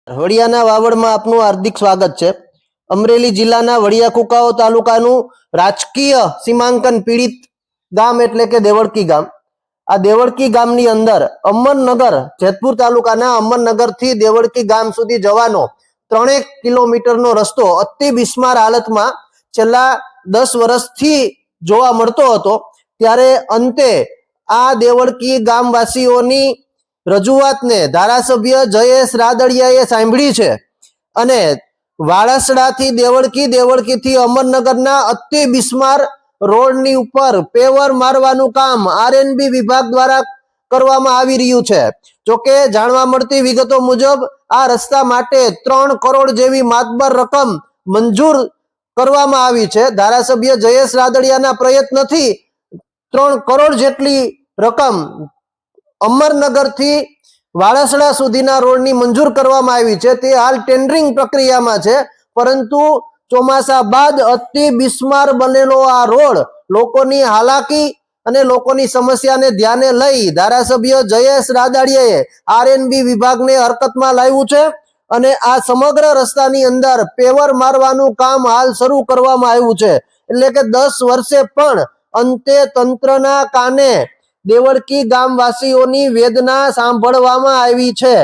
વડિયાના વાવડમાં આપનું હાર્દિક સ્વાગત છે। અમરેલી જિલ્લાના વડિયા કુકાઓ તાલુકાનું રાજકીય સીમાંકન પીડિત ગામ એટલે કે દેવળકી ગામ। આ દેવળકી ગામની અંદર અમરનગર જેતપુર તાલુકાના અમરનગરથી દેવળકી ગામ સુધી જવાનો 3 કિલોમીટરનો રસ્તો અતિ બિસ્માર હાલતમાં છેલ્લા 10 વર્ષથી જોવા મળતો હતો। ત્યારે અંતે આ દેવળકી ગામવાસીઓની રજૂઆતને ધારાસભ્ય જયેશ રાદડિયાએ સાંભળી છે અને વાળસડાથી દેવળકી, દેવળકીથી અમરનગરના અતિ બિસ્માર રોડની ઉપર પેવર મારવાનું કામ આરએનબી વિભાગ દ્વારા કરવામાં આવી રહ્યું છે। જોકે જાણવા મળતી વિગતો મુજબ આ રસ્તા માટે 3 કરોડ જેવી માતબર રકમ મંજૂર કરવામાં આવી છે। ધારાસભ્ય જયેશ રાદડિયાના પ્રયત્નથી 3 કરોડ જેટલી રકમ અમરનગરથી વાળસડા સુધીના રોડની મંજૂર કરવામાં આવી છે। તે હાલ ટેન્ડરિંગ પ્રક્રિયામાં છે, પરંતુ ચોમાસા બાદ અતિ બિસ્માર બનેલો આ રોડ લોકોની હાલાકી અને લોકોની સમસ્યાને ધ્યાને લઈ ધારાસભ્ય જયેશ રાદડિયાએ આરએનબી વિભાગને હરકતમાં લાવ્યું છે અને આ સમગ્ર રસ્તાની અંદર પેવર મારવાનું કામ હાલ શરૂ કરવામાં આવ્યું છે। એટલે કે 10 વર્ષે પણ અંતે તંત્રના કાને દેવળકી ગામવાસીઓની વેદના સાંભળવામાં આવી છે।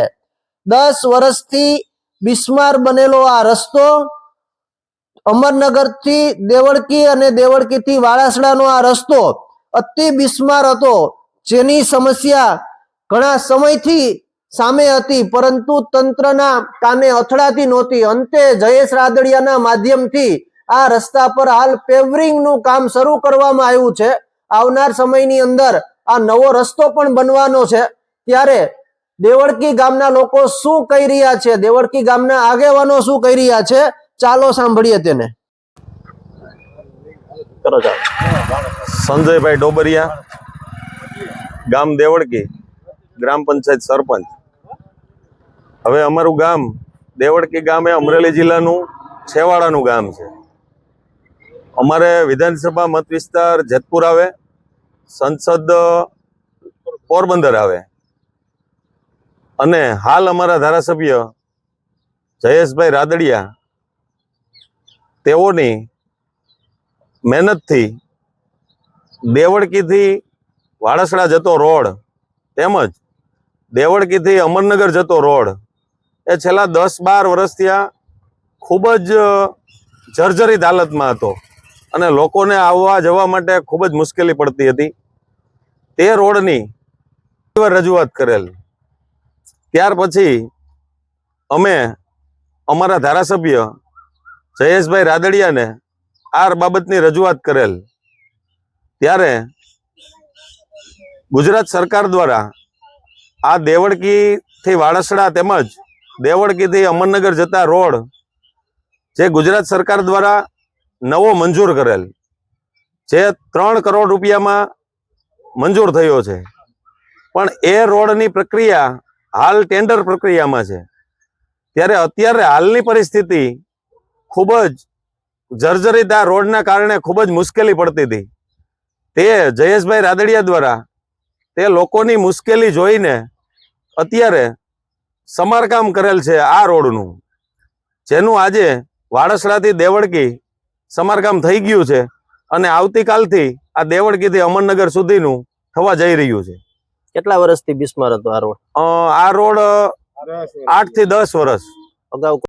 10 વર્ષથી બિસ્માર બનેલો આ રસ્તો અમરનગરથી દેવળકી અને દેવળકીથી વાળસડાનો આ રસ્તો અતિ બિસ્માર હતો, જેની સમસ્યા ઘણા સમયથી સામે હતી, પરંતુ તંત્રના કાને અથડાતી નહોતી। અંતે જયેશ રાદડિયાના માધ્યમથી આ રસ્તા પર હાલ પેવરિંગનું કામ શરૂ કરવામાં આવ્યું છે। આવનાર સમયની અંદર આ નવો રસ્તો પણ બનવાનો છે। ત્યારે દેવળકી ગામના લોકો શું કહી રહ્યા છે, દેવળકી ગામના આગેવાનો શું કહી રહ્યા છે, ચાલો સાંભળીએ તેને। સંજયભાઈ ડોબરિયા, ગામ દેવળકી, ગ્રામ પંચાયત સરપંચ। હવે અમારું ગામ દેવળકી ગામ એ અમરેલી જિલ્લાનું છેવાડાનું ગામ છે। અમારે વિધાનસભા મત વિસ્તાર જેતપુર આવે, સંસદ પોરબંદર આવે અને હાલ અમારા ધારાસભ્ય જયેશભાઈ રાદડિયા તેઓની મહેનતથી દેવળકીથી વાળસડા જતો રોડ તેમજ દેવળકીથી અમરનગર જતો રોડ એ છેલ્લા 10-12 વર્ષથી આ ખૂબ જ જર્જરિત હાલતમાં હતો અને લોકોને આવવા જવા માટે ખૂબ જ મુશ્કેલી પડતી હતી। તે રોડની રજૂઆત કરેલ, ત્યાર પછી અમે અમારા ધારાસભ્ય જયેશભાઈ રાદડિયાને આ બાબતની રજૂઆત કરેલ, ત્યારે ગુજરાત સરકાર દ્વારા આ દેવળકીથી વાળસડા તેમજ દેવળકીથી અમરનગર જતા રોડ જે ગુજરાત સરકાર દ્વારા નવો મંજૂર કરેલ, જે 3 કરોડ રૂપિયામાં મંજૂર થયો છે, પણ એ રોડની પ્રક્રિયા હાલ ટેન્ડર પ્રક્રિયામાં છે। ત્યારે અત્યારે હાલની પરિસ્થિતિ ખૂબ જ જર્જરિત આ રોડના કારણે ખૂબ જ મુશ્કેલી પડતી હતી। તે જયેશભાઈ રાદડિયા દ્વારા તે લોકોની મુશ્કેલી જોઈને અત્યારે સમારકામ કરેલ છે આ રોડનું, જેનું આજે વાળસડાથી દેવળકી સમારકામ થઈ ગયું છે અને આવતીકાલથી આ દેવળકીથી અમરનગર સુધીનું થવા જઈ રહ્યું છે। કેટલા વર્ષથી બિસ્માર હતો આ રોડ? આ રોડ 8 થી 10 વર્ષ અગાઉ